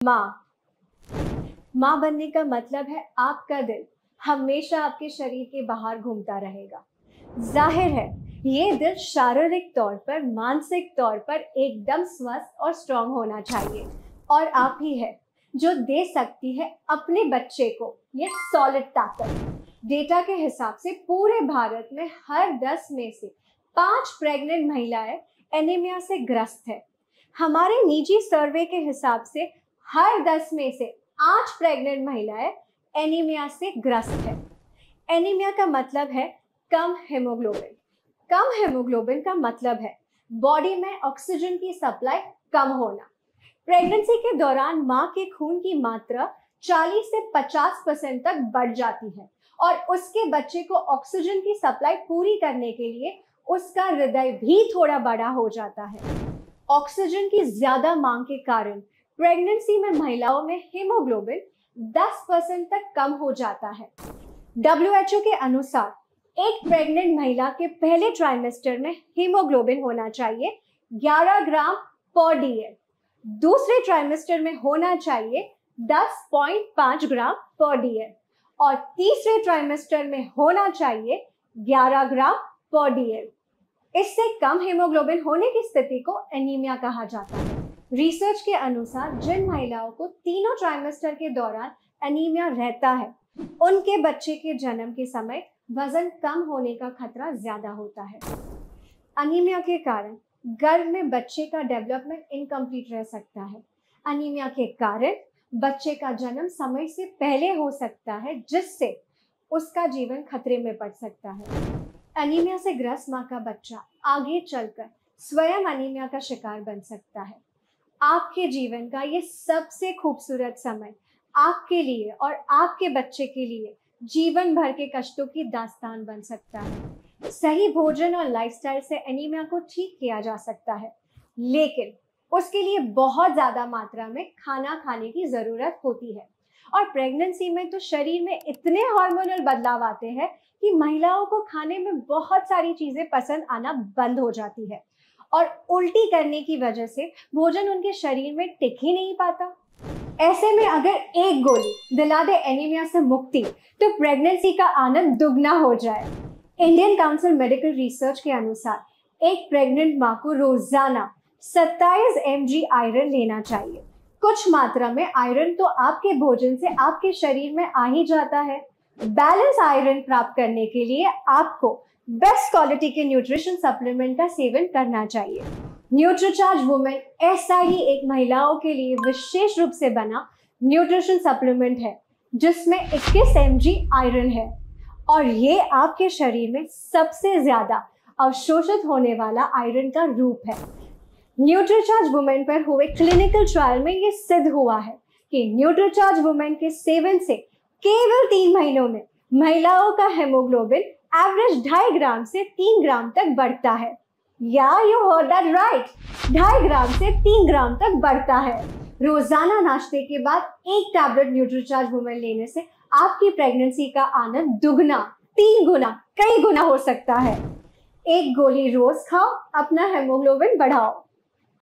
माँ। माँ बनने का मतलब है आपका दिल हमेशा आपके शरीर के बाहर घूमता रहेगा। जाहिर है ये दिल शारीरिक तौर पर, मानसिक तौर पर एकदम स्वस्थ और स्ट्रांग होना चाहिए, और आप ही है जो दे सकती है अपने बच्चे को ये सॉलिड ताकत। डेटा के हिसाब से पूरे भारत में हर 10 में से 5 प्रेग्नेंट महिलाएं एनीमिया से ग्रस्त है। हमारे निजी सर्वे के हिसाब से हर 10 में से 8 प्रेग्नेंट महिलाएं एनीमिया से ग्रस्त है। एनीमिया का मतलब है कम हेमोग्लोबिन। कम हेमोग्लोबिन का मतलब है बॉडी में ऑक्सीजन की सप्लाई कम होना। प्रेगनेंसी के दौरान माँ के खून की मात्रा 40 से 50% तक बढ़ जाती है, और उसके बच्चे को ऑक्सीजन की सप्लाई पूरी करने के लिए उसका हृदय भी थोड़ा बड़ा हो जाता है। ऑक्सीजन की ज्यादा मांग के कारण प्रेगनेंसी में महिलाओं में हीमोग्लोबिन 10% तक कम हो जाता है। WHO के अनुसार एक प्रेग्नेंट महिला के पहले ट्राइमेस्टर में हीमोग्लोबिन होना चाहिए 11 ग्राम पर DL, दूसरे ट्राइमेस्टर में होना चाहिए 10.5 ग्राम पर DL, और तीसरे ट्राइमेस्टर में होना चाहिए 11 ग्राम पर DL। इससे कम हीमोग्लोबिन होने की स्थिति को एनीमिया कहा जाता है। रिसर्च के अनुसार जिन महिलाओं को तीनों ट्राइमेस्टर के दौरान एनीमिया रहता है, उनके बच्चे के जन्म के समय वजन कम होने का खतरा ज्यादा होता है। एनीमिया के कारण गर्भ में बच्चे का डेवलपमेंट इनकम्प्लीट रह सकता है। एनीमिया के कारण बच्चे का जन्म समय से पहले हो सकता है, जिससे उसका जीवन खतरे में पड़ सकता है। एनीमिया से ग्रस्त माँ का बच्चा आगे चलकर स्वयं एनीमिया का शिकार बन सकता है। आपके जीवन का ये सबसे खूबसूरत समय आपके लिए और आपके बच्चे के लिए जीवन भर के कष्टों की दास्तान बन सकता है। सही भोजन और लाइफस्टाइल से एनीमिया को ठीक किया जा सकता है, लेकिन उसके लिए बहुत ज्यादा मात्रा में खाना खाने की जरूरत होती है। और प्रेगनेंसी में तो शरीर में इतने हार्मोनल बदलाव आते हैं कि महिलाओं को खाने में बहुत सारी चीजें पसंद आना बंद हो जाती है, और उल्टी करने की वजह से भोजन उनके शरीर में टिक ही नहीं पाता। ऐसे में अगर एक गोली दिला दे एनीमिया से मुक्ति, तो प्रेगनेंसी का आनंद दुगना हो जाए। इंडियन काउंसिल मेडिकल रिसर्च के अनुसार एक प्रेग्नेंट माँ को रोजाना 27 mg आयरन लेना चाहिए। कुछ मात्रा में आयरन तो आपके भोजन से आपके शरीर में आ ही जाता है। बैलेंस आयरन प्राप्त करने के लिए आपको बेस्ट क्वालिटी के न्यूट्रिशन सप्लीमेंट का सेवन करना चाहिए। न्यूट्रीचार्ज वुमेन ऐसा ही एक महिलाओं के लिए विशेष रूप से बना न्यूट्रिशन सप्लीमेंट है, जिसमें 21 mg आयरन है, और ये आपके शरीर में सबसे ज्यादा अवशोषित होने वाला आयरन का रूप है। न्यूट्रीचार्ज वुमेन पर हुए क्लिनिकल ट्रायल में ये सिद्ध हुआ है कि न्यूट्रीचार्ज वुमेन के सेवन से केवल 3 महीनों में महिलाओं का हेमोग्लोबिन एवरेज 2.5 ग्राम से 3 ग्राम तक बढ़ता है। या यू हर्ड दैट राइट, 2.5 ग्राम से 3 ग्राम तक बढ़ता है। रोजाना नाश्ते के बाद एक टैबलेट न्यूट्रीचार्ज वुमेन लेने से आपकी प्रेगनेंसी का आनंद दुगना, 3 गुना, कई गुना हो सकता है। एक गोली रोज खाओ, अपना हेमोग्लोबिन बढ़ाओ।